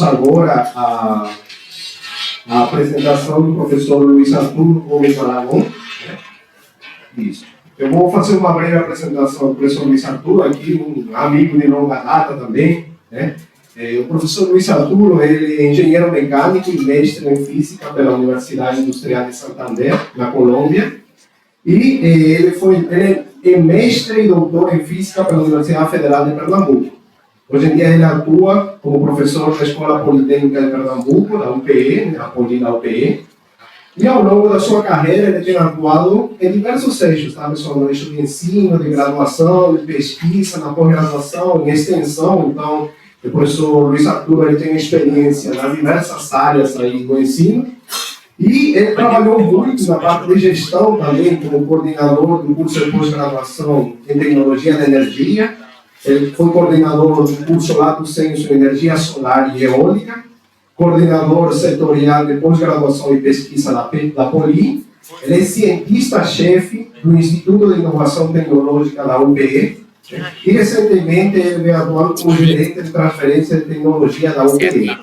agora a apresentação do professor Luiz Arturo Gomes Aragão. Isso. Eu vou fazer uma breve apresentação do professor Luiz Arturo, aqui, um amigo de longa data também, né? O professor Luiz Arturo, ele é engenheiro mecânico e mestre em física pela Universidade Industrial de Santander, na Colômbia. E ele é mestre e doutor em física pela Universidade Federal de Pernambuco. Hoje em dia ele atua como professor da Escola Politécnica de Pernambuco, da UPE, a Poli da UPE. E ao longo da sua carreira ele tem atuado em diversos eixos, tá, pessoal? No eixo de ensino, de graduação, de pesquisa, na pós-graduação, em extensão. Então, o professor Luiz Arturo ele tem experiência nas diversas áreas aí do ensino. E ele trabalhou muito na parte de gestão também, como coordenador do curso de pós-graduação em tecnologia da energia. Ele foi coordenador do curso Lato Sensu em energia solar e eólica, coordenador setorial de pós-graduação e pesquisa da Poli. Ele é cientista-chefe do Instituto de Inovação Tecnológica da UPE. E recentemente ele vem atuando como gerente de transferência de tecnologia da UPE.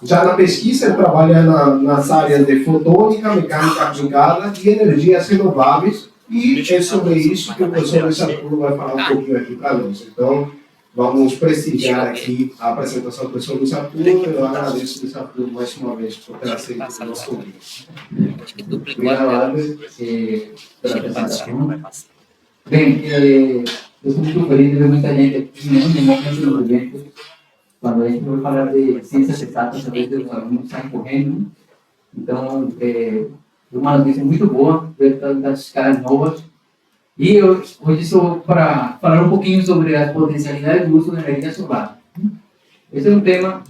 Já na pesquisa, ele trabalha nas áreas de fotônica, mecânica aplicada e energias renováveis, e é sobre isso que o professor Luiz Arturo vai falar um pouquinho aqui para nós. Então, vamos prestigiar aqui a apresentação do professor Luiz Arturo. Eu agradeço, Luiz Arturo, mais uma vez por ter aceito o nosso convite. Obrigado, Albert, pela apresentação. Bem, eu estou muito feliz de ver muita gente aqui, no momento do evento. Quando a gente vai falar de ciências exatas, talvez os alunos saem correndo. Então, é uma notícia muito boa ver tantas caras novas. E eu hoje estou para falar um pouquinho sobre as potencialidades do uso da energia solar. Esse é um tema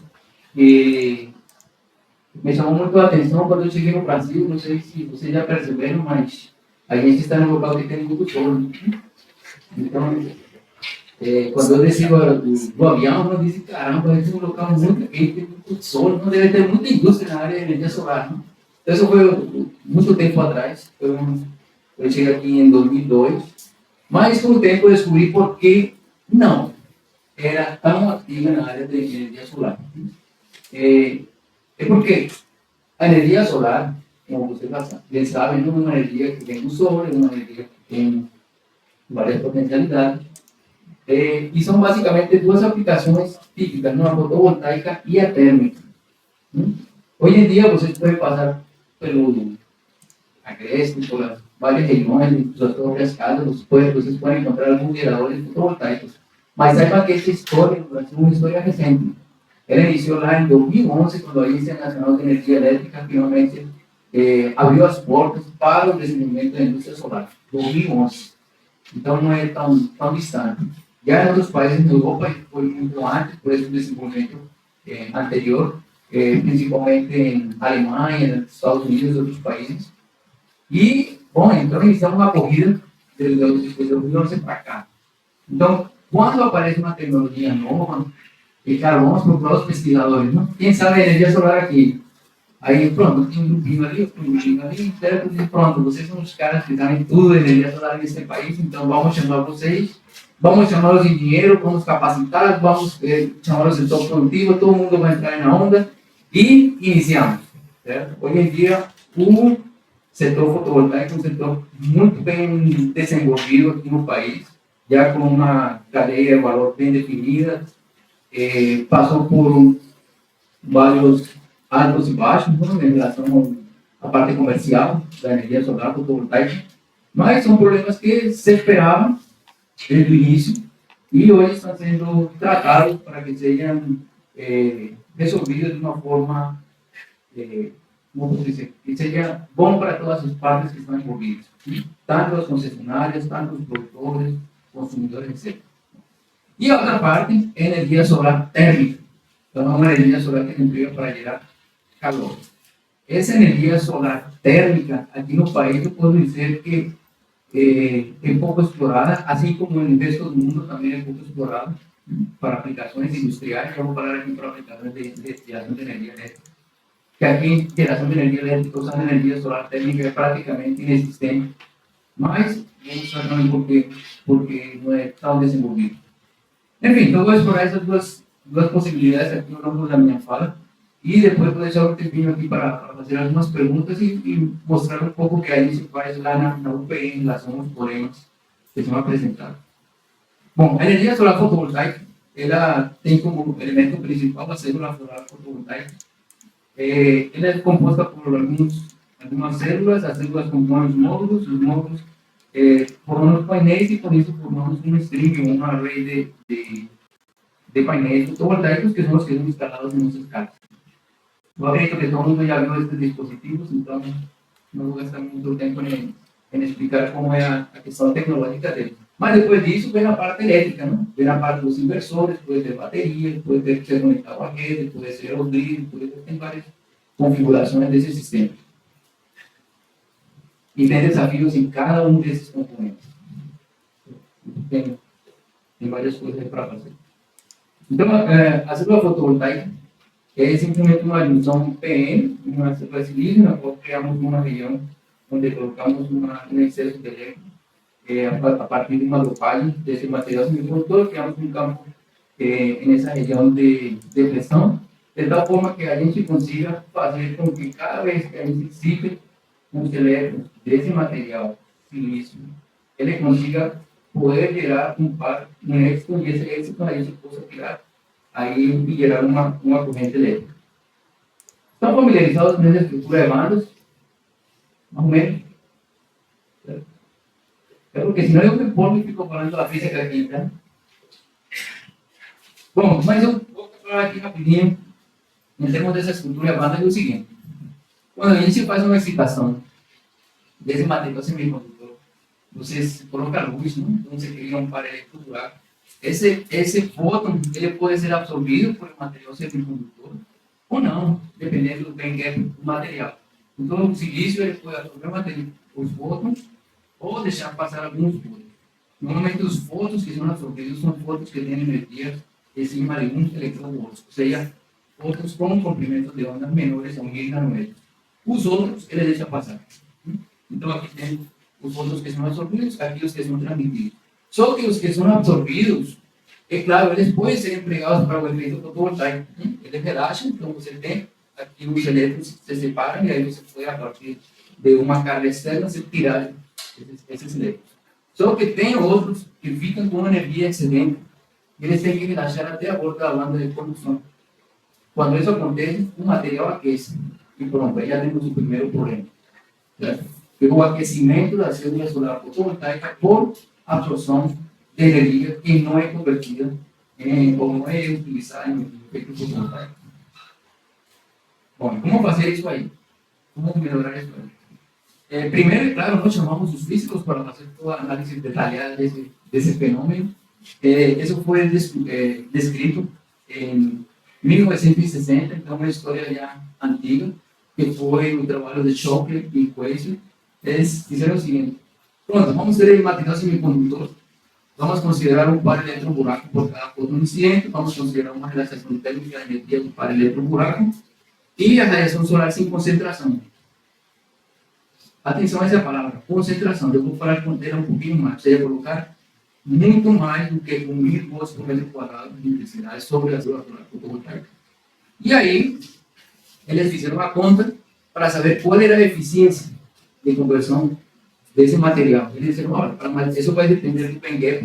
que me chamou muito a atenção quando eu cheguei no Brasil. Não sei se vocês já perceberam, mas a gente está num local que tem muito sol. Então, quando eu desci do avião, eu disse, caramba, esse é um local muito quente, tem muito sol, não deve ter muita indústria na área de energia solar. Não? Então, isso foi muito tempo atrás. Eu cheguei aqui em 2002, mas com o tempo eu descobri por que não era tão ativa na área de energia solar. É porque a energia solar, como vocês bem sabem, não é uma energia que vem do sol, é uma energia que tem várias potencialidades. E são basicamente duas aplicações típicas, a fotovoltaica e a térmica. Hoje em dia, vocês podem passar pelo Agreste, pelas várias regiões, em suas próprias casas, vocês podem encontrar alguns geradores fotovoltaicos. Mas saiba que essa história é uma história recente. Ela iniciou lá em 2011, quando a Agência Nacional de Energia Elétrica finalmente abriu as portas para o desenvolvimento da indústria solar. 2011. Então, não é tão distante. Já em outros países na Europa foi muito antes por esse desenvolvimento anterior, principalmente em Alemanha, Estados Unidos e outros países. E, bom, então iniciamos uma corrida desde 2011 para cá. Então, quando aparece uma tecnologia nova, e claro, vamos procurar os pesquisadores, não? Quem sabe a energia solar aqui? Aí, pronto, tem um grupinho ali, certo? E pronto, vocês são os caras que sabem tudo de energia solar nesse país, então vamos chamar vocês. Vamos chamá-los de dinheiro, vamos capacitar, vamos chamá-los de setor produtivo, todo mundo vai entrar na onda e iniciamos. Certo? Hoje em dia, o setor fotovoltaico é um setor muito bem desenvolvido aqui no país, já com uma cadeia de valor bem definida, passou por vários altos e baixos em relação à parte comercial da energia solar fotovoltaica, mas são problemas que se esperavam desde o início e hoje estão sendo tratados para que sejam resolvidos de uma forma, como dizer, que seja bom para todas as partes que estão envolvidas, tanto as concessionárias, tanto os produtores, consumidores, etc. E a outra parte é energia solar térmica. Então, é uma energia solar que emprega para gerar calor. Essa energia solar térmica, aqui no país, eu posso dizer que é pouco explorada, assim como no resto do mundo também é pouco explorada para aplicações industriais. Vamos falar aqui para aplicações de geração de energia elétrica. Que aqui, geração de energia elétrica usando energia solar térmica é praticamente inexistente, mas vamos saber porque não é tão desenvolvido. Enfim, então vou explorar essas duas possibilidades aqui ao longo da minha fala. E depois vou deixar um tempinho aqui para fazer algumas perguntas e mostrar um pouco o que a gente faz lá na UPM em relação aos problemas que são apresentados. Bom, a energia solar fotovoltaica, ela tem como elemento principal a célula solar fotovoltaica. Ela é composta por algumas células, as células compõem os módulos formam os painéis e com isso formamos um string, uma array de painéis fotovoltaicos que são os que são instalados em nossas casas. Eu acredito que todo mundo já viu esses dispositivos, então não vou gastar muito tempo em explicar como é a questão tecnológica deles. Mas depois disso vem a parte elétrica, não? Vem a parte dos inversores, pode ter bateria, pode ter que ser conectado à rede, pode ser ao grid, tem várias configurações desse sistema. E tem desafios em cada um desses componentes. Tem várias coisas para fazer. Então, a célula fotovoltaica é simplesmente uma junção PN, uma célula silício, na qual criamos uma região onde colocamos um excesso de elétron a partir de uma dopagem desse material semicondutor, criamos um campo nessa região de pressão, de tal forma que a gente consiga fazer com que cada vez que a gente excite os elétrons desse material silício, ele consiga poder gerar um éxito, e esse éxito a gente possa tirar aí e gerar uma corrente elétrica. Estão familiarizados nessa estrutura de bandos? Mais ou menos? É porque senão eu me porto e fico falando da física aqui, tá? Bom, mas eu vou falar aqui rapidinho, em termos dessa estrutura de banda, é o seguinte. Quando a gente faz uma excitação desse material semicondutor, você coloca luz, não? Então você cria um par eletrodural. Esse fóton, ele pode ser absorvido por um material semicondutor ou não, dependendo do bem que é o material. Então, o silício ele pode absorver os fótons ou deixar passar alguns fótons. Normalmente, os fótons que são absorvidos são fótons que têm energia acima de 1 electronvolts, ou seja, fótons com comprimentos de ondas menores a 1.000 nanômetros. Os outros, ele deixa passar. Então, aqui tem os fótons que são absorvidos, aqui os que são transmitidos. Só que os que são absorvidos, é claro, eles podem ser empregados para o efeito fotovoltaico. Eles relaxam, então você tem aqui os elétrons se separam e aí você pode, a partir de uma carga externa, se tirar esses elétrons. Só que tem outros que ficam com energia excedente e eles têm que relaxar até a borda da banda de condução. Quando isso acontece, o material aquece. E pronto, aí já temos o primeiro problema. O aquecimento da célula solar fotovoltaica por absorção de energia que não é convertida ou não é utilizada em efeito fotovoltaico. Bom, como fazer isso aí? Como melhorar isso aí? Primeiro, claro, nós chamamos os físicos para fazer toda a análise detalhada desse fenômeno. Isso foi descrito em 1960, então é uma história já antiga, que foi o trabalho de Shockley e Quasar. Eles fizeram o seguinte: pronto, vamos ter material semicondutor, vamos considerar um par eletro-buraco por cada fóton incidente, vamos considerar uma relaxação térmica de energia do par eletro-buraco e a radiação solar sem concentração. Atenção a essa palavra, concentração. Eu vou falar com ela um pouquinho mais, seja colocar muito mais do que 1.000 volts por metro quadrado de intensidade sobre a célula solar fotovoltaica. E aí, eles fizeram a conta para saber qual era a eficiência de conversão desse material. Eles disseram, olha, isso vai depender do bem gap.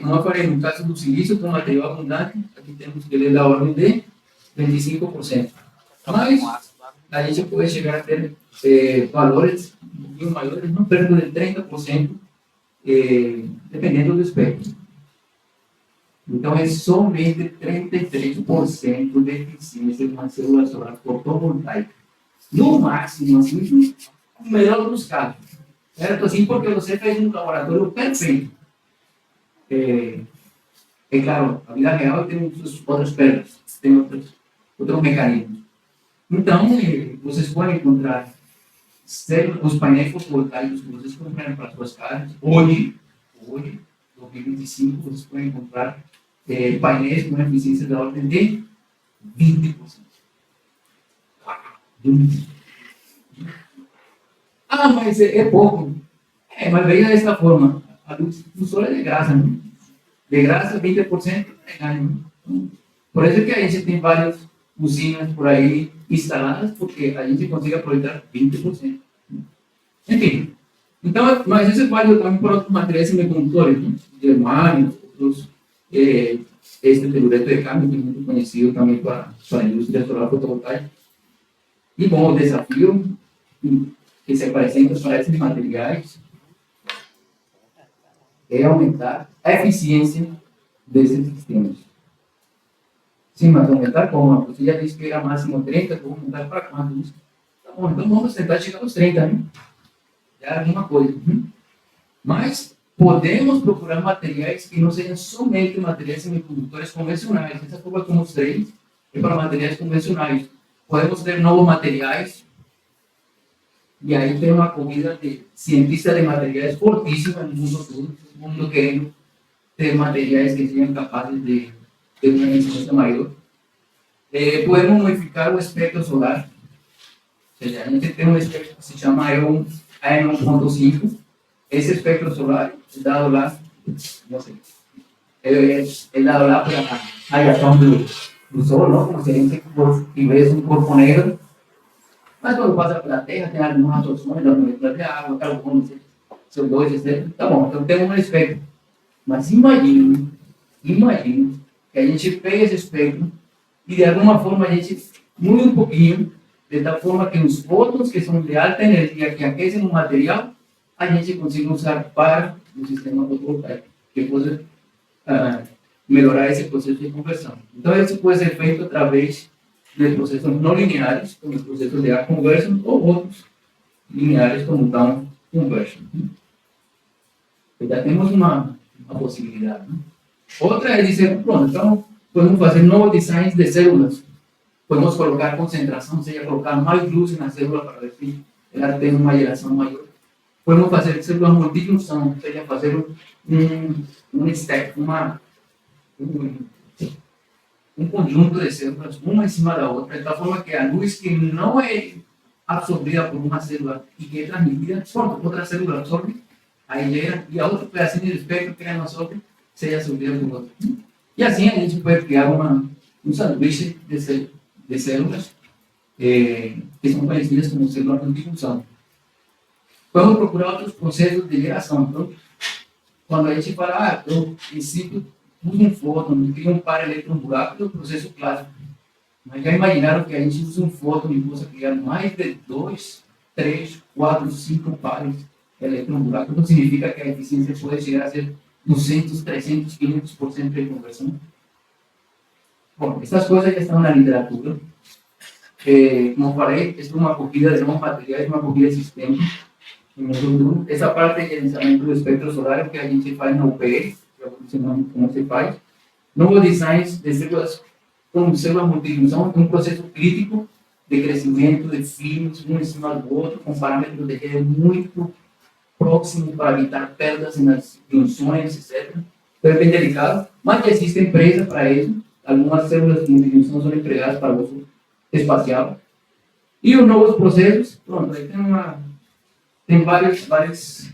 Como eu falei, no caso do silício, com material abundante, aqui temos que ler da ordem de 25%. Mas a gente pode chegar a ter valores um pouquinho maiores, não perto de 30%, dependendo do espectro. Então, é somente 33% de eficiência de uma célula solar fotovoltaica. No máximo, assim, o melhor dos casos. Certo? Assim, porque você fez um laboratório perfeito. Claro, a vida real tem outras perdas, tem outros mecanismos. Então, vocês podem encontrar os painéis fotovoltaicos que vocês compram para suas casas. Hoje, 2025, vocês podem encontrar painéis com uma eficiência da ordem de 20%. 20%. Mas é pouco. Mas veja dessa forma, a luz do sol é de graça, não? de graça 20% é ganho. Por isso que a gente tem várias usinas por aí instaladas, porque a gente consegue aproveitar 20%. Enfim, então, mas isso é válido também para outros materiais semicondutores, né? Germânio, outros, este telureto de câmbio, que é muito conhecido também para a indústria solar fotovoltaica. E, bom, o desafio que se apresenta para esses materiais é aumentar a eficiência desses sistemas. Sim, mas aumentar como? Você já disse que era máximo 30, vou aumentar para quanto? Tá bom, então vamos tentar chegar aos 30, né? Já é alguma coisa. Mas podemos procurar materiais que não sejam somente materiais semicondutores convencionais. Essa curva que eu mostrei é para materiais convencionais. Podemos ter novos materiais, e aí tem uma corrida de cientistas de materiais fortíssima no mundo todo, todo mundo querendo ter materiais que sejam capazes de ter uma eficiência maior. Podemos modificar o espectro solar. Ou seja, a gente tem um espectro que se chama EON AM1.5. Esse espectro solar é dado lá, não sei, é dado lá para a radiação do Sol, não? Como se a gente tivesse um corpo negro. Mas quando passa pela Terra, tem algumas absorções da molécula de água, carbono, CO2, etc. Tá bom, então temos um espectro. Mas imagine que a gente pega esse espectro e de alguma forma a gente muda um pouquinho, de tal forma que os fótons que são de alta energia, que aquecem o material, a gente consiga usar para o sistema fotovoltaico, que pode melhorar esse processo de conversão. Então, isso pode ser feito através de processos não lineares, como o processo de A conversion, ou outros lineares, como down conversion. Já temos uma possibilidade. Outra é dizer, pronto, então podemos fazer novos designs de células. Podemos colocar concentração, seja colocar mais luz na célula para ver se ela tem uma geração maior. Podemos fazer células multijunção, seja fazer um stack, um conjunto de células, uma em cima da outra, de tal forma que a luz que não é absorvida por uma célula e que é transmitida, pronto, outra célula absorve, aí gera, e a outra pedacinho de espectro que ela não absorve, seja absorvida por outra. E assim a gente pode criar um sanduíche de células que são conhecidas como células multijunção. Vamos procurar outros processos de geração. Então, quando a gente fala, eu preciso usa um fóton, cria um par elétron-buraco, é o processo clássico. Mas já imaginaram que a gente usa um fóton e possa criar mais de 2, 3, 4, 5 pares elétron-buraco? Não significa que a eficiência pode chegar a ser 200, 300, 500% de conversão? Bom, essas coisas já estão na literatura. Como falei, isso é uma corrida de novos materiais, uma corrida de sistemas. Essa parte de gerenciamento do espectro solar é o que a gente faz na UPE, como se faz. Novos designs de células com células multijunção, um processo crítico de crescimento de fios, um em cima do outro, com parâmetros de rede muito próximos para evitar perdas nas junções, etc. Então é bem delicado, mas já existe empresa para isso. Algumas células de multijunção são empregadas para uso espacial. E os novos processos, pronto, aí tem vários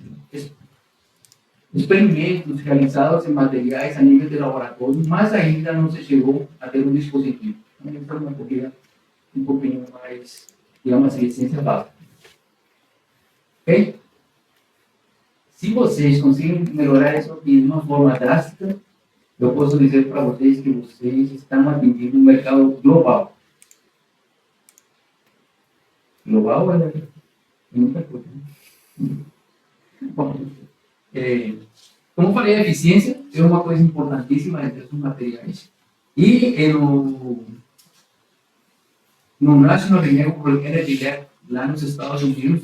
experimentos realizados em materiais a nível de laboratório, mas ainda não se chegou a ter um dispositivo. Então, uma corrida um pouquinho mais, digamos assim, ciência básica. Ok? Se vocês conseguirem melhorar isso de uma forma drástica, eu posso dizer para vocês que vocês estão atingindo um mercado global. Global é muita coisa. Bom, como eu falei, a eficiência é uma coisa importantíssima entre os materiais. E no National Renewable Energy Lab, lá nos Estados Unidos,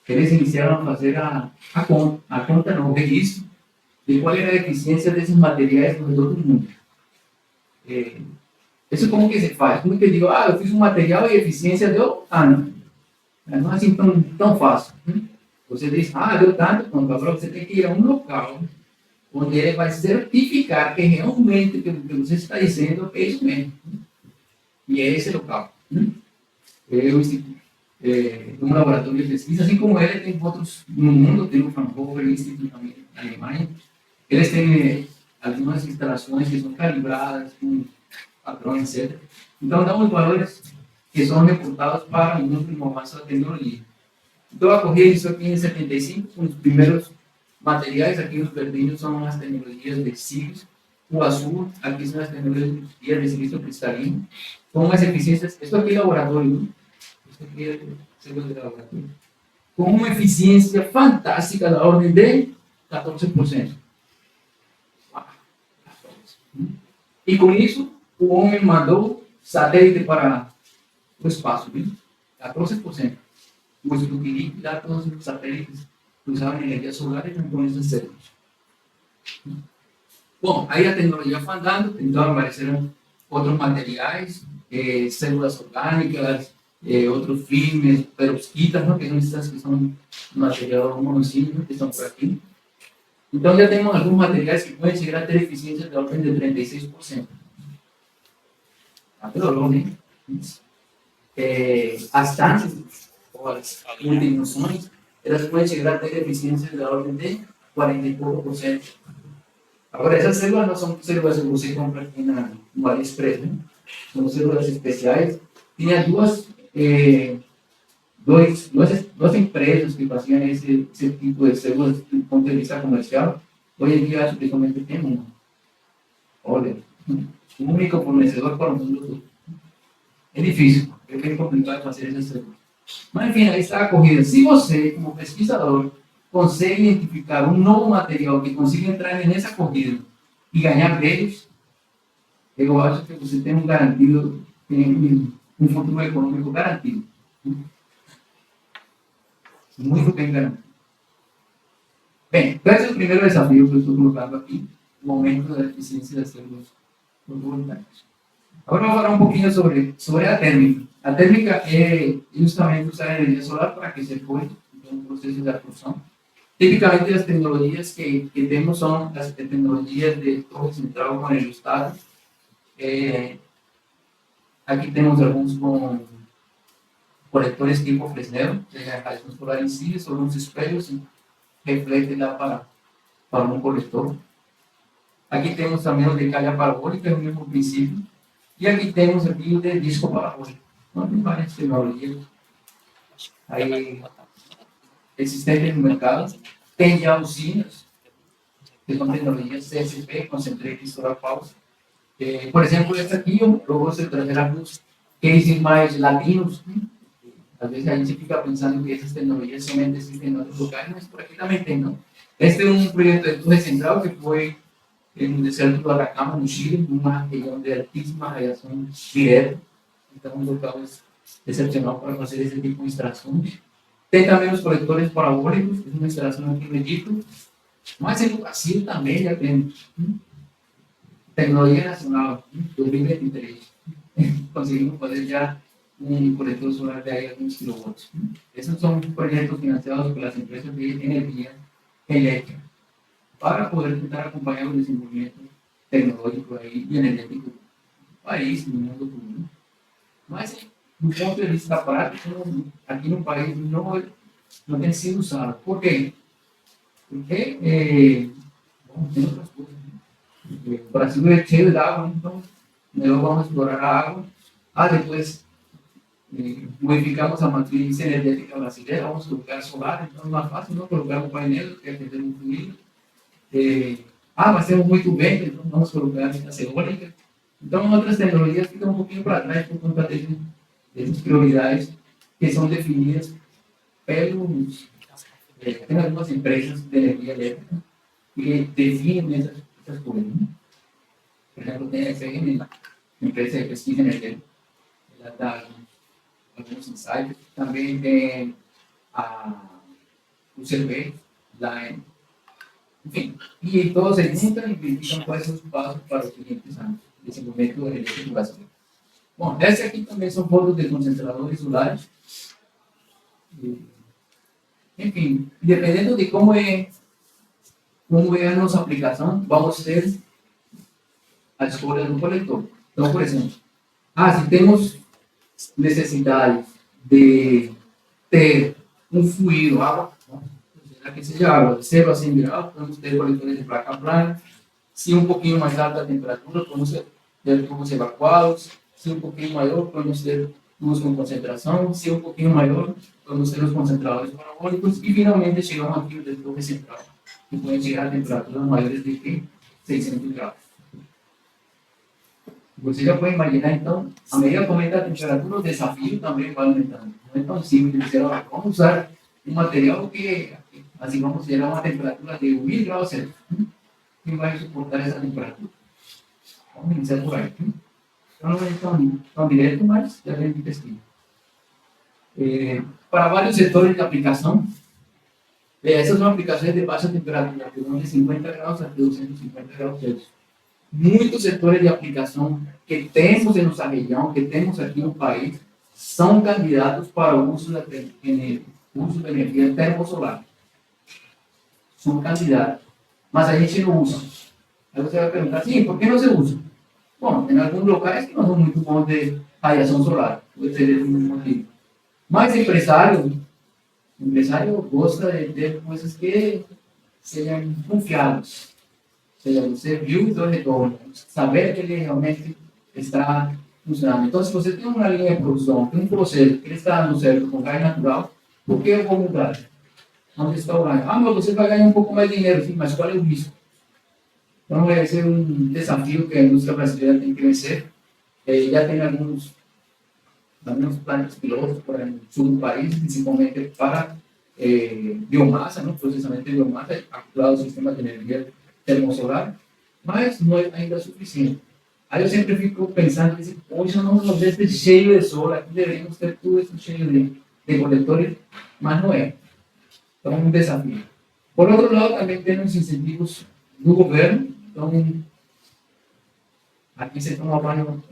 eles iniciaram a fazer o registro de qual era a eficiência desses materiais no redor do mundo. Isso como que se faz? Como que eu digo, eu fiz um material e a eficiência deu tanto. Não é assim tão fácil. Você diz, deu tanto, então agora você tem que ir a um local onde ele vai certificar que realmente o que você está dizendo é isso mesmo. E é esse local. Um laboratório de pesquisa, assim como ele, tem outros no mundo, tem o Fraunhofer Institute também na Alemanha. Eles têm algumas instalações que são calibradas com padrões, etc. Então, damos valores que são reportados para o mundo de avanço da tecnologia. Então, a corrida isso aqui em 75, com os primeiros materiais, aqui os verdinhos são as tecnologias de cílios, o azul, aqui são as tecnologias de silicio cristalino, com umas eficiências, isso aqui é laboratório, isso aqui é segundo de laboratório, com uma eficiência fantástica da ordem de 14%. E com isso, o homem mandou satélite para o espaço, viu? 14%. O Sputnik dá todos os satélites que usavam energia solar e com esses células. Bom, aí a tecnologia foi andando, então apareceram outros materiais, células orgânicas, outros filmes, perovskitas, ¿no? Que são essas que são material monocíclico, que estão por aqui. Então já temos alguns materiais que podem chegar a ter eficiência da ordem de 36%. Né? As tanques, ou as multimissões, elas podem chegar a ter eficiência da ordem de 40 e pouco por cento. Agora, essas células não são células que você compra aqui no AliExpress, né? São células especiais. Tinha duas empresas que faziam esse tipo de células do ponto de vista comercial. Hoje em dia, acho que somente tem uma. Olha, o único fornecedor para o mundo todo. É difícil, é bem complicado fazer essas células. Mas, enfim, aí está a corrida. Se você, como pesquisador, consegue identificar um novo material que consiga entrar nessa corrida e ganhar prêmios, eu acho que você tem garantido, tem um futuro econômico garantido. Muito bem garantido. Bem, esse é o primeiro desafio que eu estou colocando aqui, o aumento da eficiência das células fotovoltaicas. Agora vamos falar um pouquinho sobre a térmica. A térmica é justamente usar a energia solar para aquecer coisas, então um processo de absorção. Tipicamente as tecnologias que temos são as tecnologias de torre central com aerostado. Aqui temos alguns com coletores tipo Fresnel, que é a luz solar em si, são uns espelhos e reflete lá para um coletor. Aqui temos também o de calha parabólica, é o mesmo princípio. E aqui temos o de disco parabólico. Então, tem várias tecnologias aí existentes no mercado. Tem já usinas, que são tecnologias CSP, Concentrated Solar Power. Por exemplo, essa aqui eu gosto de trazer alguns cases mais latinos. Às vezes a gente fica pensando que essas tecnologias somente existem em outros lugares, mas por aqui também tem, não? Este é um projeto de torre central que foi no deserto do Atacama, no Chile, numa região de altíssima radiação direta. Então, um local excepcional para fazer esse tipo de instalações. Tem também os coletores parabólicos, que é uma instalação aqui no Egito, mas no Brasil também já tem. Tecnologia nacional, 2023. Conseguimos fazer já um coletor solar de aí a 20 kW. Esses são projetos financiados pelas empresas de energia elétrica, para poder tentar acompanhar o desenvolvimento tecnológico aí e energético do país, do mundo todo. Mas, do ponto de vista prático, aqui no país não tem sido usado. Por quê? Porque bom, tem outras coisas. O Brasil é cheio de água, então melhor vamos explorar a água. Depois modificamos a matriz energética brasileira, vamos colocar solar, então é mais fácil não colocar um painel, que é fazer um fluido. Mas temos muito vento, então vamos colocar a eólica. Então, outras tecnologias ficam um pouquinho para trás por conta dessas prioridades que são definidas pelos. Tem algumas empresas de energia elétrica que definem essas coisas. Né? Por exemplo, tem a FM, empresa de pesquisa energética, ela dá alguns insights. Também tem o CB, enfim, e todos eles juntam e verificam quais são os passos para os seguintes anos de desenvolvimento energético brasileiro. Bom, essa aqui também são fotos de concentradores solares. Enfim, dependendo de como é a nossa aplicação, vamos ter a escolha do coletor. Então, por exemplo, se temos necessidade de ter um fluido, água, será que seja água de 0 a 100 graus, vamos ter coletores de placa plana, Se um pouquinho mais alta a temperatura, podemos ter tubos evacuados. Se um pouquinho maior, podemos ter tubos com concentração. Se um pouquinho maior, podemos ter os concentradores parabólicos. E finalmente chegamos aqui no desfogue central, que pode chegar a temperaturas maiores de que 600 graus. Você já pode imaginar, então, a medida que aumenta a temperatura, o desafio também vai aumentando. Não é tão simples dizer, vamos usar um material que, assim, vamos gerar uma temperatura de 1000 graus Celsius. Quem vai suportar essa temperatura? Vamos iniciar por aí. Então, não é tão direto, mas já vem de pesquisa. Para vários setores de aplicação, essas são aplicações de baixa temperatura, que vão de 50 graus até 250 graus Celsius. Muitos setores de aplicação que temos em nossa região, que temos aqui no país, são candidatos para o uso de energia termosolar. São candidatos, mas a gente não usa. Aí você vai perguntar, sim, por que não se usa? Bom, em alguns locais que não são muito bons de radiação solar, pode ser esse um motivo. Mas empresário gosta de ter coisas que sejam confiáveis. Ou seja, você viu o seu retorno, saber que ele realmente está funcionando. Então, se você tem uma linha de produção, tem um processo que ele está dando certo com gás natural, por que eu vou mudar? Onde está o gás? Mas você vai ganhar um pouco mais de dinheiro, sim, mas qual é o risco? Então, vai ser um desafio que a indústria brasileira tem que vencer. Já tem alguns planos pilotos por aí no sul do país, principalmente para biomassa, processamento de biomassa, acoplado ao sistema de energia termosolar, mas não é ainda suficiente. Aí eu sempre fico pensando, poxa, não nos desse cheio de sol, aqui deveríamos ter tudo isso cheio de coletores, mas não é. Então é um desafio. Por outro lado, também temos incentivos do governo. Então, aqui se toma banho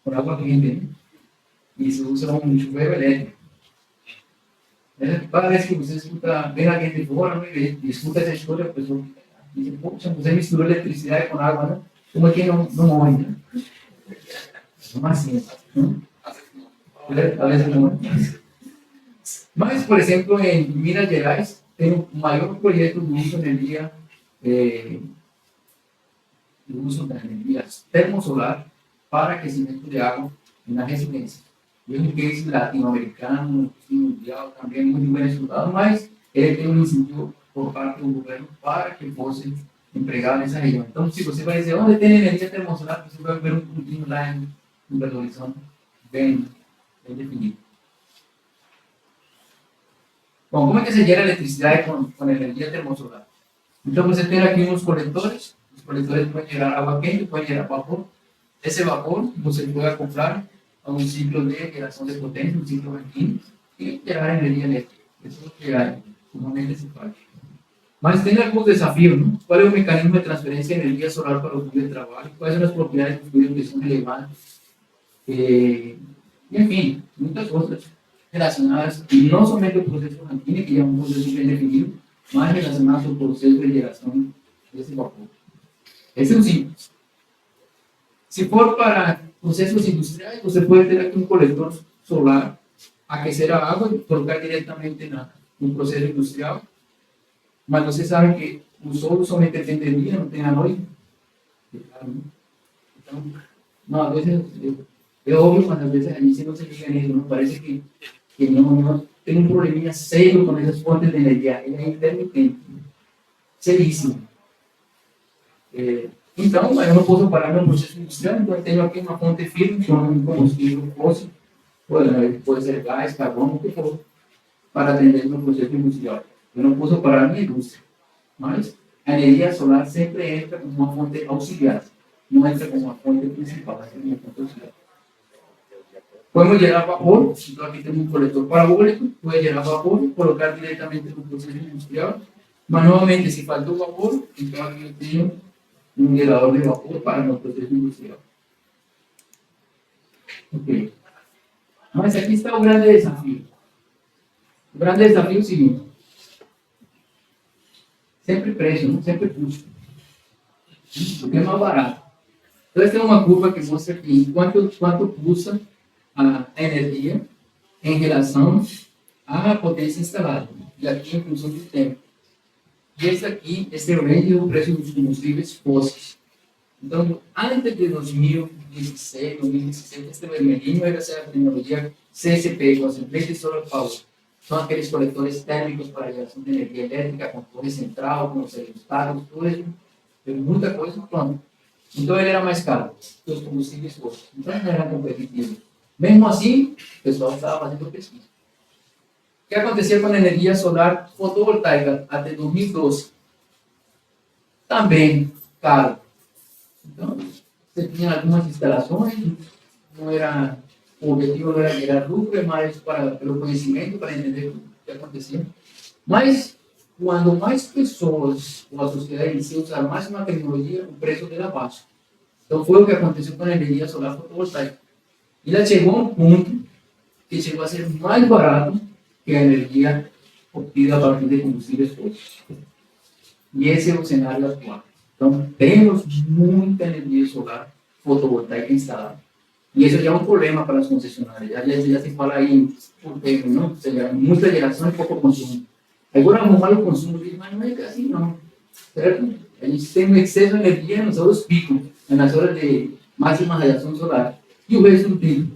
com água quente, né? E se usa um chuveiro elétrico. Cada vez que você escuta, vem alguém de fora, né, e escuta essa história, a pessoa diz, poxa, você misturou eletricidade com água, né? Como é que não morre, né? Como assim? Talvez não morre. Mas, por exemplo, em Minas Gerais, tem o maior projeto de uso de energia, termosolar para aquecimento de água na residência. É um case latino-americano, mundial, também muito bem estudado, mas ele tem um incentivo por parte do governo para que fosse empregado nessa região. Então, se você vai dizer onde tem energia termosolar, você vai ver um pontinho lá em Belo Horizonte, bem definido. Bom, como é que se gera eletricidade com energia termosolar? Então, você tem aqui uns coletores, os coletores podem gerar água quente, podem gerar vapor. Esse vapor você pode acoplar a um ciclo de geração de potência, um ciclo Rankine, e gerar energia elétrica. Isso é o que normalmente se faz. Mas tem alguns desafios, não? Qual é o mecanismo de transferência de energia solar para o fluido de trabalho? Quais são as propriedades do fluido que são relevantes? Enfim, muitas coisas relacionadas, não somente ao processo Rankine, que é um processo bem definido, mas relacionadas ao processo de geração desse vapor. Esse é o simples. Se for para processos industriais, você pode ter aqui um coletor solar, aquecer a água e colocar diretamente no processo industrial. Mas você sabe que o sol somente tem de dia, não tem à noite. Então, não, às vezes é óbvio, mas às vezes a gente não se liga nisso. Não parece que não tem um probleminha sério com essas fontes de energia. Ele é intermitente. Seríssimo. Então, eu não posso parar meu processo industrial, então eu tenho aqui uma fonte firme, com um combustível fóssil, pode ser gás, carvão, o que for, para atender meu processo industrial. Eu não posso parar minha indústria, mas a energia solar sempre entra como uma fonte auxiliar, não entra como uma fonte principal, é uma fonte auxiliar. Podemos gerar vapor, então aqui temos um coletor parabólico, pode gerar vapor, colocar diretamente no processo industrial, mas novamente, se faltou vapor, então aqui eu tenho um gerador de vapor para o processo industrial. Ok. Mas aqui está o grande desafio. O grande desafio é o seguinte: sempre preço, não sempre custo. Porque é mais barato. Então, essa é uma curva que mostra aqui quanto custa a energia em relação à potência instalada. E aqui em função do tempo. y este aqui, este range do preço dos combustíveis fósseis. Então, antes de 2016, 2017, este vermelhinho era essa tecnologia CSP, Concentrated Solar Power. São aqueles coletores térmicos para geração de energia elétrica, com torre central, com os termostatos, tudo isso, muita coisa, pronto. Então, ele era mais caro que os combustíveis fósseis. Então, não era competitivo. Mesmo assim, o pessoal estava fazendo pesquisa. O que acontecia com a energia solar fotovoltaica até 2012? Também caro. Então, você tinha algumas instalações, não era, o objetivo não era gerar lucro, mas pelo conhecimento, para entender o que acontecia. Mas, quando mais pessoas, ou a sociedade em si, usar mais uma tecnologia, o preço dela baixa. Então, foi o que aconteceu com a energia solar fotovoltaica. E ela chegou a um ponto que chegou a ser mais barato que a energia obtida a partir de combustíveis fósseis. E esse é o cenário atual. Então, temos muita energia solar fotovoltaica instalada. E isso já é um problema para as concessionárias. Já se fala aí por tempo, não? Ou seja, muita geração e pouco consumo. Agora, arrumar o consumo, mas não é assim, não. Certo? A gente tem um excesso de energia nos horas pico, nas horas de máxima radiação solar. E o resto do tempo.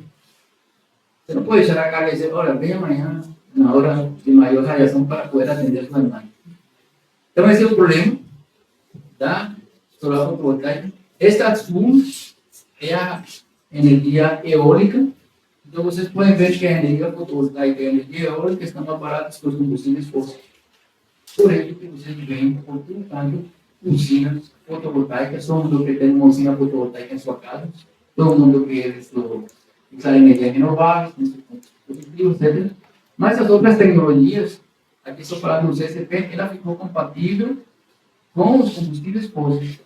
Você não pode deixar a carga e dizer, olha, vem amanhã, na hora de maior radiação, para poder atender os demais. Então, esse é o problema da solar fotovoltaica. Esta azul é a energia eólica. Então, vocês podem ver que a energia fotovoltaica e a energia eólica estão mais baratas que os combustíveis fósseis. Por isso que vocês veem, por tanto, usinas fotovoltaicas. Todo mundo que tem uma usina fotovoltaica em sua casa, todo mundo que usar energia renovável, etc. Mas as outras tecnologias, aqui estou falando do CSP, ela ficou compatível com os combustíveis fósseis.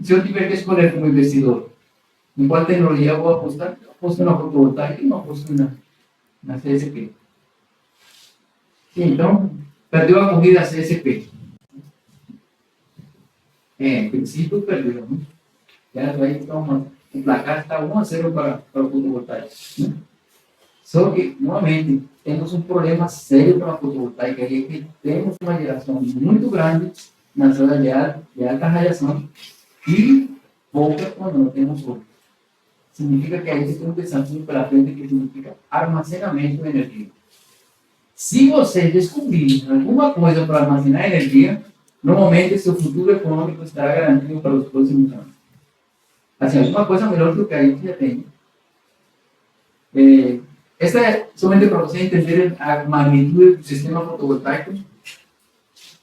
Se eu tiver que escolher como investidor, em qual tecnologia eu vou apostar? Eu aposto na fotovoltaica e não aposto na CSP. Então, perdeu a corrida a CSP. Em princípio, perdeu. Né? Já vai então, o placar está 1-0 para o fotovoltaico. Né? Só que, novamente, temos um problema sério para a fotovoltaica, e é que temos uma geração muito grande nas horas de alta radiação e pouca quando não temos sol. Significa que a gente tem um desafio pela frente que significa armazenamento de energia. Se vocês descobrirem alguma coisa para armazenar energia, normalmente seu futuro econômico estará garantido para os próximos anos. Assim, alguma coisa melhor do que a gente já tem. Esta é somente para vocês entenderem a magnitude do sistema fotovoltaico.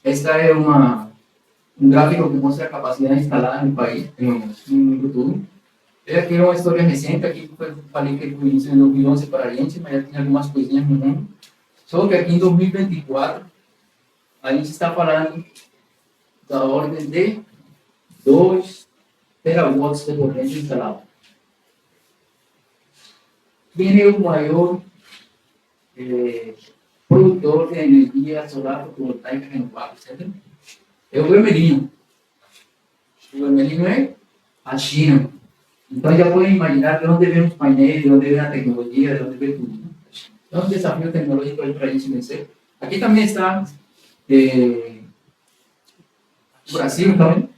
Esta é um gráfico que mostra a capacidade instalada no país, no YouTube. Aqui é uma história recente, aqui eu falei que foi início em 2011 para a gente, mas já tinha algumas coisinhas no mundo. Só que aqui em 2024, a gente está falando da ordem de 2 terawatts de potência instalada. Quem é o maior produtor de energia solar fotovoltaica renovável, certo? É o vermelhinho. O vermelhinho é a China. Então já podem imaginar de onde vem os painéis, de onde vem a tecnologia, de onde vem tudo. Então, um desafio tecnológico para a gente vencer. Aqui também está o Brasil, também.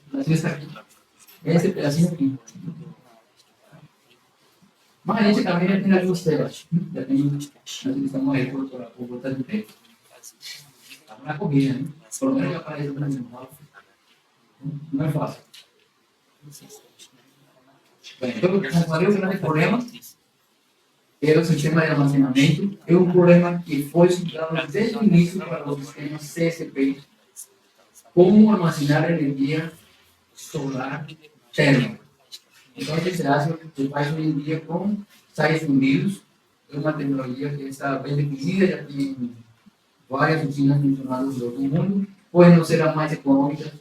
O Brasil está aqui. Esse pedacinho aqui. Mas a gente também já tem algumas telas. Já tem, nós estamos aí por volta de tempo. Estamos na corrida, né? Pelo menos já aparece o Brasil. Não é fácil. Bem, então, como falei, o grande problema é o sistema de armazenamento. É um problema que foi estudado desde o início para os sistemas CSP. Como armazenar energia solar térmica. Então, esse aço se faz hoje em dia com sais fundidos. É uma tecnologia que está bem definida, já tem várias usinas funcionando no mundo. Podem não ser as mais econômicas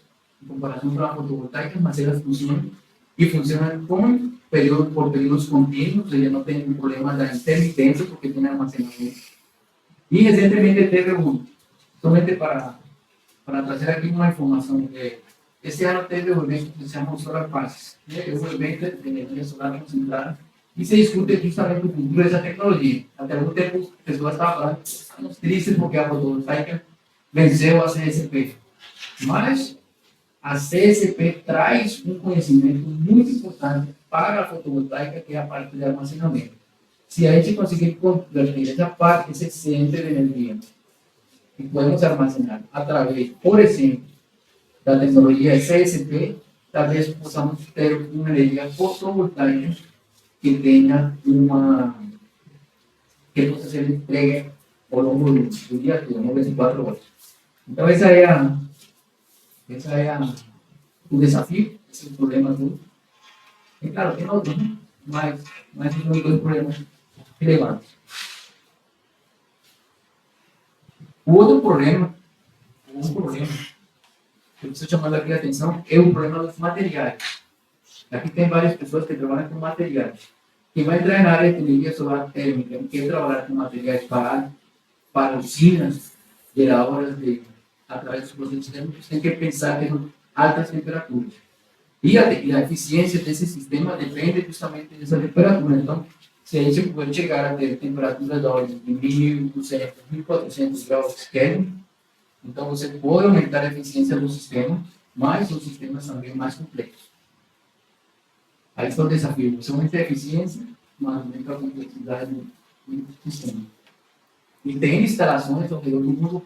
em comparação com a fotovoltaica, mas elas funcionam e funcionam por períodos contínuos, e não tem problema da intermitência, porque tem armazenamento. E recentemente teve somente para trazer aqui uma informação, esse ano teve um evento que se chama Solar Passes, é um evento de energia solar concentrada, e se discute justamente o futuro dessa tecnologia. Até algum tempo, as pessoas estavam falando, estamos tristes porque a fotovoltaica venceu a CSP. Mas a CSP traz um conhecimento muito importante para a fotovoltaica, que é a parte de armazenamento. Se a gente conseguir converter essa parte, esse centro de energia, que podemos armazenar através, por exemplo, da tecnologia CSP, talvez possamos ter uma energia fotovoltaica que tenha que possa ser entregue ao longo do dia todo, 24 horas. Então, essa é o desafio, esse é o problema do. E claro, tem outros, né? Mas são dois problemas relevantes. O outro problema que eu preciso chamar aqui a atenção é o problema dos materiais. Aqui tem várias pessoas que trabalham com materiais. Quem vai entrar na área de energia solar térmica e quer trabalhar com materiais para usinas geradoras através dos processos térmicos, tem que pensar em altas temperaturas. E a eficiência desse sistema depende justamente dessa temperatura. Então, se a gente pode chegar a ter temperaturas de ordem de 1.200, 1.400 graus Kelvin, então você pode aumentar a eficiência do sistema, mas os sistemas também mais complexos. Aí está o desafio: você aumenta a eficiência, mas aumenta a complexidade do sistema. E tem instalações ao redor do mundo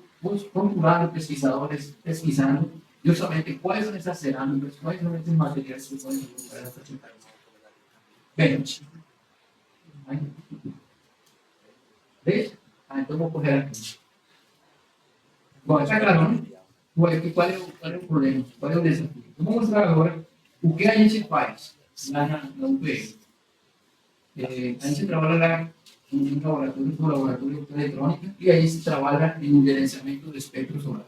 procurando pesquisadores, pesquisando justamente quais são essas cerâmicas, quais são esses materiais que podem usar essa temperatura. Bem, deixa? Então vou correr aqui. Bom, está claro, né? Qual é o problema? Qual é o desafio? Eu vou mostrar agora o que a gente faz lá na UPE. A gente trabalha lá em um laboratório de eletrônica, e aí se trabalha em gerenciamento do espectro solar.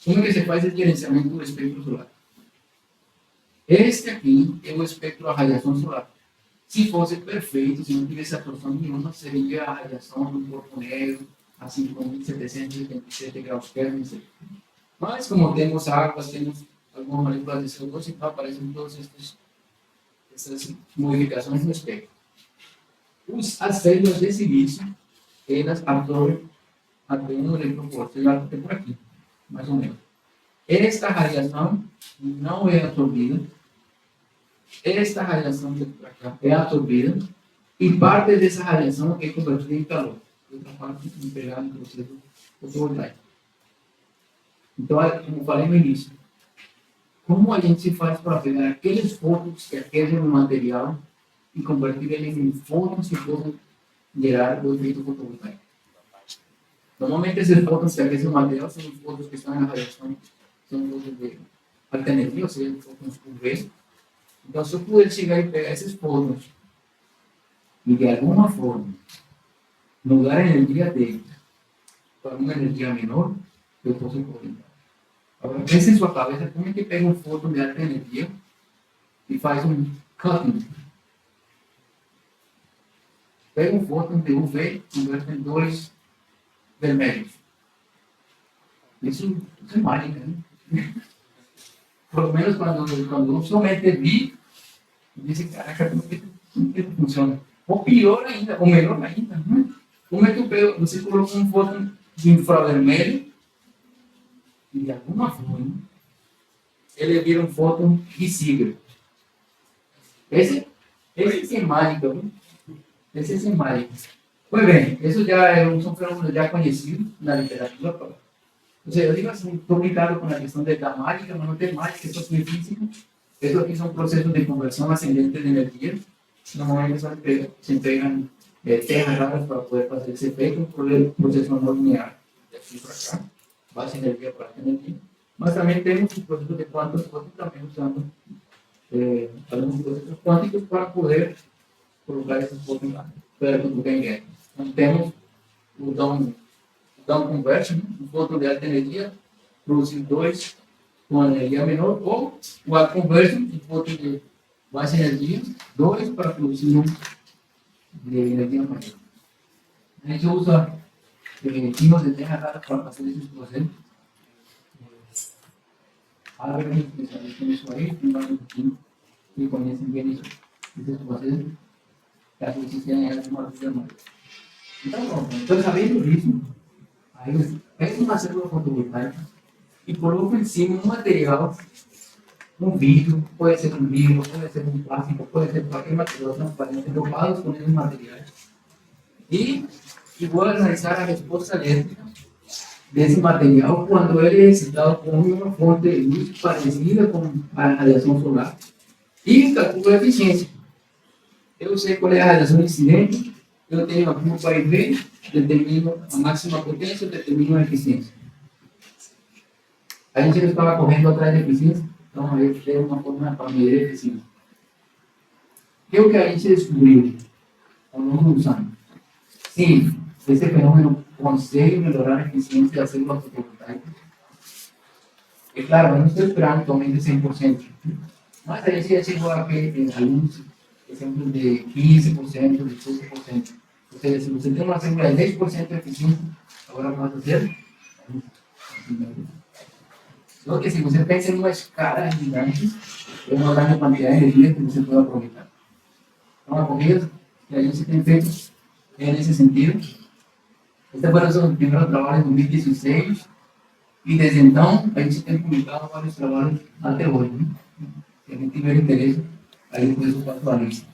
Como que se faz o gerenciamento do espectro solar? Este aqui é o espectro da radiação solar. Se fosse perfeito, se não tivesse absorção nenhuma, seria a radiação do corpo negro, a 5.787 graus Kelvin. Mas, como temos águas, temos algumas moléculas de CO2, então aparecem todas essas modificações no espectro. As células de silício, elas absorvem até um eletropor, até por aqui, mais ou menos. Esta radiação não é absorvida. Esta radiação de por cá é absorvida e parte dessa radiação é convertida em calor. Outra parte é empregada no processo fotovoltaico. Então, como falei no início, como a gente faz para pegar aqueles fótons que aquecem o material e convertir eles em fótons que possam gerar o efeito fotovoltaico? Normalmente, esses fótons que aquecem o material são os fótons que estão na radiação, são fótons de alta energia, ou seja, fótons UV. Então, se eu puder chegar e pegar esses fótons e, de alguma forma, mudar a energia dele para uma energia menor, eu posso implementar. Agora, pense em sua cabeça como é que pega um fóton de alta energia e faz um cutting. Pega um fóton de UV e converte em dois vermelhos. Isso é mágica, né? Pelo menos quando eu somente vi, eu disse, caraca, como que funciona? Ou pior ainda, ou melhor ainda, né? Como é que você coloca um fóton de infravermelho e, de alguma forma, ele vira um fóton visível. Esse é mágica, né? Esse é mágica. Pois bem, isso já é um fenômeno já conhecido na literatura. Ou seja, eu digo assim, estou brincando com a questão da mágica, mas não tem mágica, isso aqui é física. Isso aqui são processos de conversão ascendente de energia. Normalmente se empregam terras raras para poder fazer esse efeito, um processo não linear. De aqui para cá, baixa energia para energia. Mas também temos o processo de quantos também usando alguns processos quânticos para poder colocar esses pontos lá, perto do bem guerra. Então temos o down conversion, um fóton de alta energia, produzir dois com energia menor, ou o up conversion, um fóton de baixa energia, dois para produzir um de energia maior. A gente usa químicos de terra rara para fazer esses processos. Há alguns especialistas nisso aí, tem vários que conhecem bem esses processos, caso vocês tenham alguma dúvida mais. Então, pronto. Então, sabendo disso, aí pega uma célula fotovoltaica e coloca em cima um material, um vidro, pode ser um vidro, pode ser um plástico, pode ser qualquer material transparente, dopados com esses materiais. E vou analisar a resposta elétrica desse material quando ele é excitado com uma fonte de luz parecida com a radiação solar e calculo a eficiência. Eu sei qual é a radiação incidente, eu tenho aqui um paivê, determino a máxima potência, determino a eficiência. A gente não estava correndo atrás da eficiência, então aí tem uma forma para medir a eficiência. O que a gente descobriu ao longo dos anos? Sim, esse fenômeno consegue melhorar a eficiência da célula fotovoltaica. E claro, eu não estou esperando que aumente 100%, mas a gente já chegou a ver alguns exemplos de 15%, de 15%. Ou seja, se você tem uma célula de 10% eficiente, agora pode ser. Só que se você pensa em uma escala gigante, é uma grande quantidade de energia que você pode aproveitar. Então, a corrida que a gente tem feito é nesse sentido. Este foi o primeiro trabalho em 2016 e desde então a gente tem publicado vários trabalhos até hoje. Né? Se alguém tiver interesse, aí depois eu faço a lista.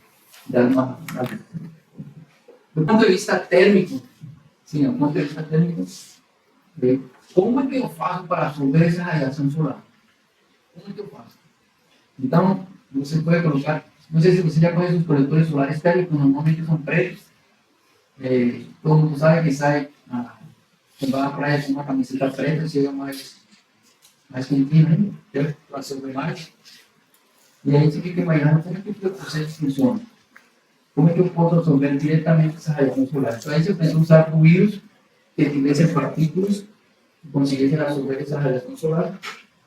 Do ponto de vista térmico, sim, do ponto de vista térmico, como é que eu faço para absorver essa radiação solar? Como é que eu faço? Então, você pode colocar, não sei se você já conhece os coletores solares térmicos, normalmente são pretos. Todo mundo sabe que sai quando vai à praia com uma camiseta preta, chega mais quentinho, né? Para absorver mais. E aí você fica imaginando como é que o processo funciona. Como é que eu posso absorver diretamente essa radiação solar? Então, aí você precisa usar fluidos que tivessem partículas que conseguissem absorver essa radiação solar.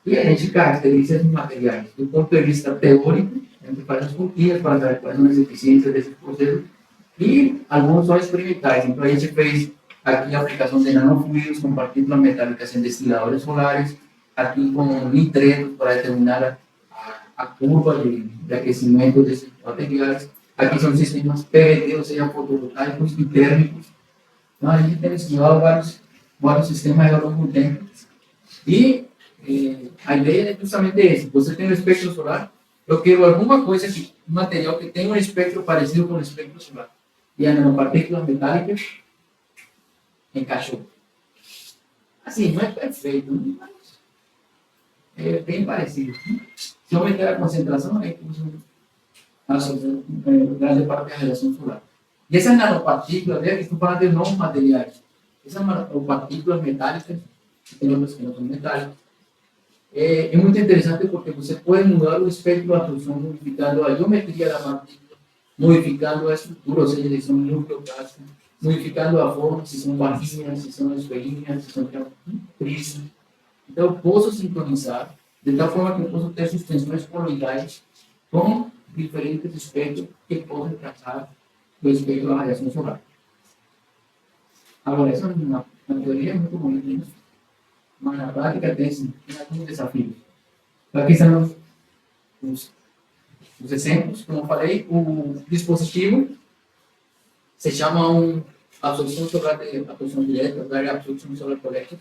E a gente caracteriza esses materiais. Do ponto de vista teórico, a gente faz as continhas para saber quais são as eficiências desses processos. E alguns são experimentais. Então, a gente fez aqui a aplicação de nanofluidos com partículas metálicas em destiladores solares, aqui com nitretos para determinar a curva de aquecimento desses materiais. Aqui são sistemas PVT, ou seja, fotovoltaicos e térmicos. Então, a gente tem estudado vários sistemas ao longo do tempo. E a ideia é justamente essa. Você tem um espectro solar, eu quero alguma coisa, um material que tenha um espectro parecido com o espectro solar. E a nanopartícula metálica encaixou. Assim, não é perfeito, mas é bem parecido. Se aumentar a concentração, aí absorver grande parte da radiação solar. E essas nanopartículas, estou falando de novos materiais. Essas nanopartículas metálicas, tem outras que não são metálicas, é muito interessante porque você pode mudar o espectro de absorção modificando a geometria da partícula, modificando a estrutura, ou seja, se são nucleoplásticos, modificando a forma, se são barrinhas, se são esferinhas, se são prismas. Então, eu posso sincronizar de tal forma que eu posso ter suspensões coloidais com diferentes espectros que podem traçar o espectro da radiação solar. Agora, essa na teoria é muito bonita, né? Mas na prática tem alguns desafios. Então, aqui são os exemplos. Como eu falei, o dispositivo se chama absorção solar de absorção direta, da absorção solar collector,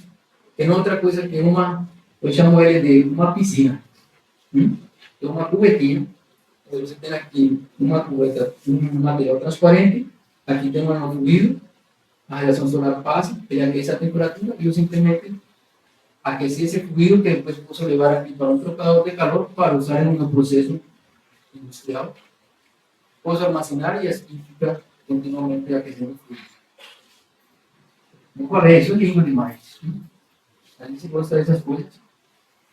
que não é outra coisa que eu chamo ele de uma piscina. É uma cubetinha. Você tem aqui uma cubeta, um material transparente, aqui tem um nanofluido, a radiação solar passa, ele aquece a temperatura e eu simplesmente aquecer esse fluido que depois posso levar aqui para um trocador de calor para usar em um processo industrial. Posso armazenar e assim fica continuamente aquecendo o fluido. No colégio, é lindo demais. A gente gosta dessas coisas,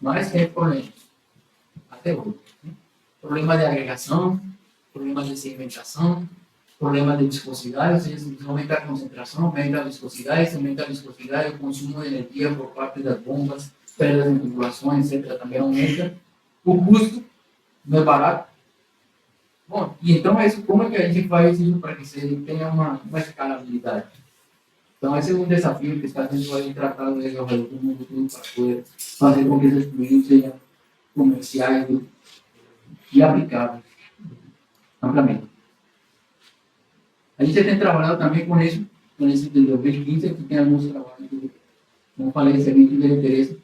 mas tem problemas, até hoje. Problema de agregação, problema de sedimentação, problema de viscosidade, ou seja, se aumenta a concentração, aumenta a viscosidade, se aumenta a viscosidade, o consumo de energia por parte das bombas, perdas em tubulações, etc., também aumenta. O custo não é barato. Bom, e então, como é que a gente faz isso para que se tenha uma escalabilidade? Então, esse é um desafio que está sendo aí tratado ao redor do mundo todo para poder fazer com que esses produtos sejam comerciais e aplicáveis amplamente. A gente tem trabalhado também com esse de 2015, que tem alguns trabalhos como falei, semente de interesse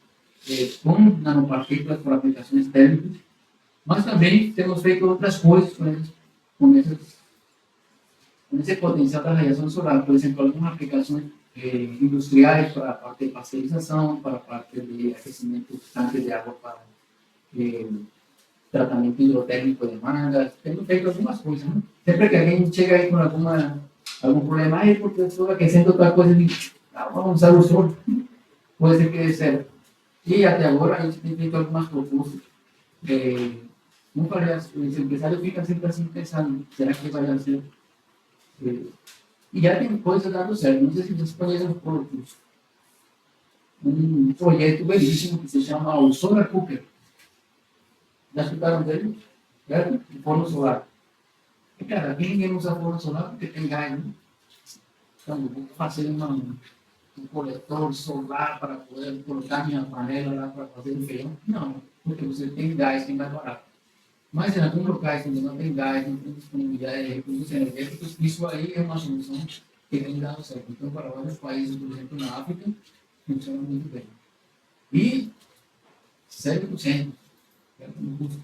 com nanopartículas para aplicações térmicas, mas também temos feito outras coisas com esse potencial da radiação solar, por exemplo, algumas aplicações industriais para a parte de pasteurização, para a parte de aquecimento de tanques de água para tratamento hidrotérmico de mangas, temos feito algumas coisas, né? Sempre que alguém chega aí com algum problema, porque eu estou aquecendo outra coisa, vamos usar o sol, pode ser que dê certo. E até agora a gente tem feito algumas propostas. Como falei, os empresários ficam sempre assim pensando, será que vai dar certo? E já tem coisa dando certo. Não sei se vocês conhecem um projeto belíssimo que se chama o Solar Cooker. Já escutaram dele? Certo? O forno solar. E, cara, aqui ninguém usa forno solar porque tem gás, né? Então, vou fazer um coletor solar para poder colocar minha panela lá para fazer o feijão. Não, porque você tem gás, tem mais barato. Mas em alguns locais onde não tem gás, não tem disponibilidade de recursos energéticos, isso aí é uma solução que vem dando certo. Então, para vários países, por exemplo, na África, funciona muito bem. E 7% no custo.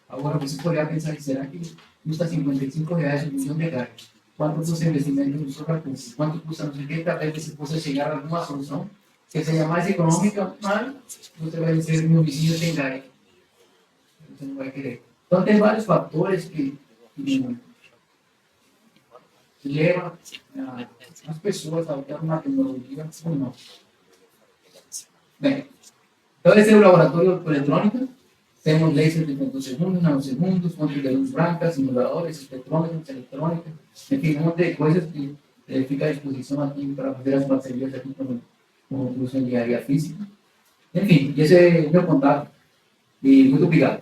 Agora, você poderia pensar, será que custa R$ 55 um milhão de reais? Quanto custa o investimento no seu recurso? Quanto custa não sei o que? Talvez você possa chegar a alguma solução que seja mais econômica, mas você vai dizer, meu vizinho tem gás. Você não vai querer. Então, tem vários fatores que levam as pessoas a ter uma tecnologia ou não. Bem, então esse é o laboratório de eletrônica. Temos laser de femtosegundos, nanosegundos, fontes de luz branca, simuladores, espectrômetros, eletrônica, enfim, um monte de coisas que fica à disposição aqui para fazer as parcerias aqui com o curso de engenharia física. Enfim, esse é o meu contato. E muito obrigado.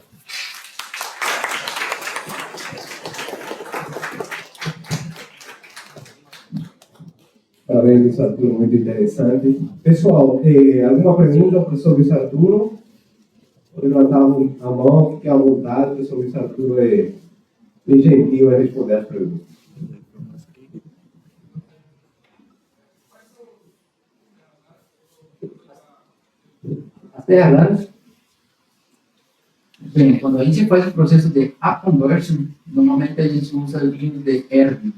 Parabéns, Luiz Arturo, muito interessante. Pessoal, alguma pergunta ao professor Luiz Arturo? Pode levantar a mão, fique à vontade, o professor Luiz Arturo é bem gentil a responder as perguntas. As terras raras, bem, quando a gente faz o processo de up-conversion, normalmente a gente usa o livro de Erwin.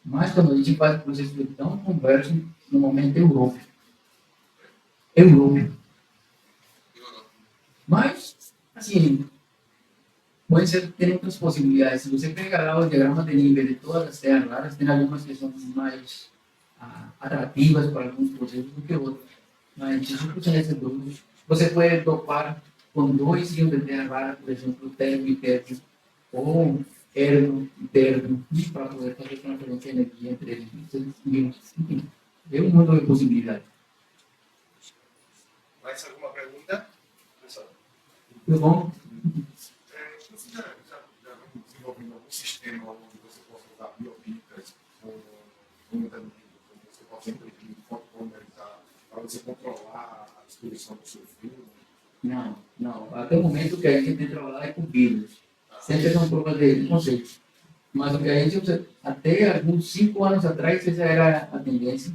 Mas quando a gente faz o processo de down-conversion, normalmente é Europa. Mas, assim, pode ser, tem outras possibilidades. Se você pegar lá o diagrama de nível de todas as terras raras, tem algumas que são mais atrativas para alguns processos do que outros. Mas, se você pode topar com 2 íons de terra rara, por exemplo, termo e tétrio, ou erno e terno, para poder fazer transferência de energia entre eles. Enfim, é um mundo de possibilidades. Mais alguma pergunta? Tudo bom? Você já desenvolveu algum sistema onde você possa usar biofitas ou unidade de vida, onde você possa imprimir, fotopolymerizar, para você controlar a exposição do seu filme? Não. Até o momento que a gente tem trabalhado é com vidros. Sempre é um problema de conceito. Mas o que a gente usa, até alguns 5 anos atrás, essa era a tendência.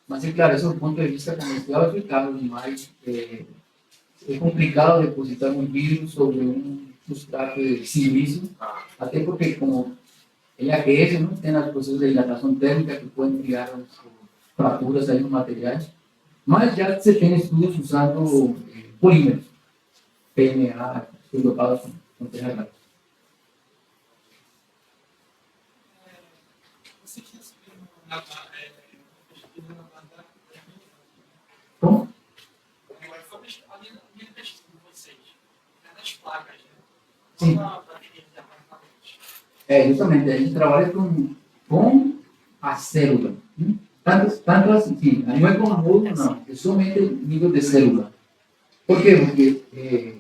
Mas, é claro, isso do ponto de vista comercial é caro demais. É complicado depositar um vidro sobre um substrato de silício, até porque, como ele aquece, não tem as processos de dilatação térmica que podem criar fraturas aí nos materiais. Mas já se tem estudos usando polímeros, PMA, dopados com terra gás. Você tinha subido na pesquisa na banda? Como? Agora foi a minha pesquisa de vocês. É das placas, né? Sim. Justamente, a gente trabalha com a célula. Tanto assim, não é com a módulo, não. É somente o nível de célula. Por quê? Porque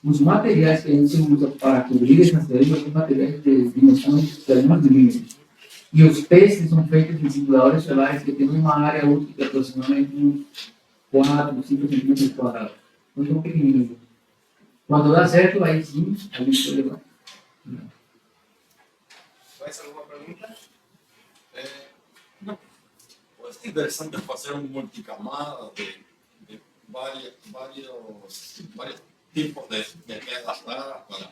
os materiais que a gente usa para cobrir essa célula são materiais de dimensões de alguns milímetros. E os testes são feitos em simuladores solares que têm uma área útil de aproximadamente uns 4, 5 centímetros quadrados. Então, são pequenininhos. Quando dá certo, aí sim, a gente pode levar. Mais alguma pergunta? Não. es interesante hacer un multicamada de varios tipos de tierras raras para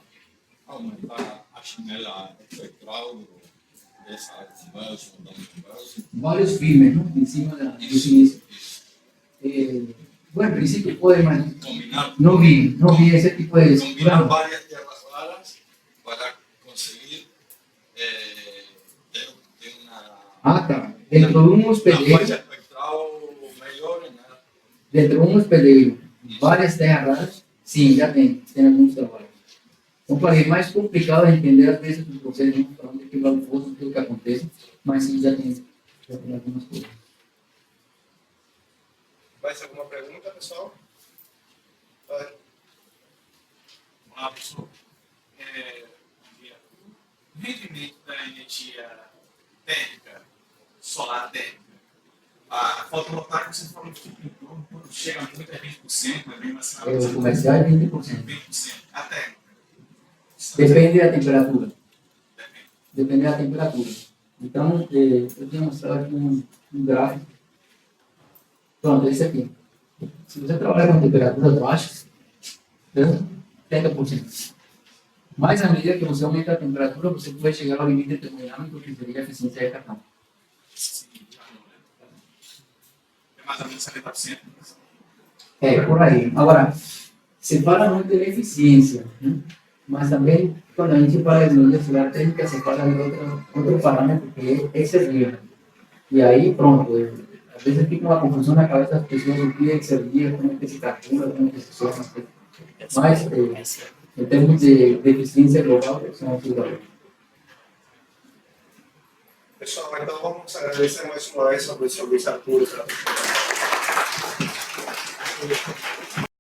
aumentar a janela espectral de esa conversa, Vários filmes, ¿no? Encima do sinistro. Bueno, en principio puede, man. combinar, No vi ese tipo de combinar varias tierras raras para conseguir de una, tá. Dentro de um una hospedeiro, faixa espectral mayor en la dentro de um hospedeiro, várias terras raras, sim, já tem alguns trabalhos. Então, falei, mais complicado é entender às vezes os vocês não falam de que vai o fosso, tudo que acontece, mas sim, já tem algumas coisas. Mais alguma pergunta, pessoal? Vai. Olá, professor. O rendimento da energia térmica, solar térmica, a fotovoltaica você falou que quando chega muito é 20%, é bem mais O comercial é 20%. 20%. A térmica. Depende da temperatura. Depende. Depende da temperatura. Então, eu tinha mostrado aqui um gráfico. Pronto, esse aqui. Se você trabalhar com temperaturas baixas, 30%. Mas à medida que você aumenta a temperatura, você vai chegar ao limite termodinâmico, que seria a eficiência de cartão. Sim, já não, né? É mais ou menos 70%. Por aí. Agora, se fala muito de eficiência, né? Mas também, quando a gente fala de energia solar térmica, se fala de outro parâmetro que é exergia. E aí, pronto, às vezes fica uma confusão na cabeça das pessoas o que é exergia, como é que se calcula, como é que se soma. Mas, em termos de eficiência global, são os valores. Pessoal, então vamos agradecer mais uma vez ao professor Luiz Arturo.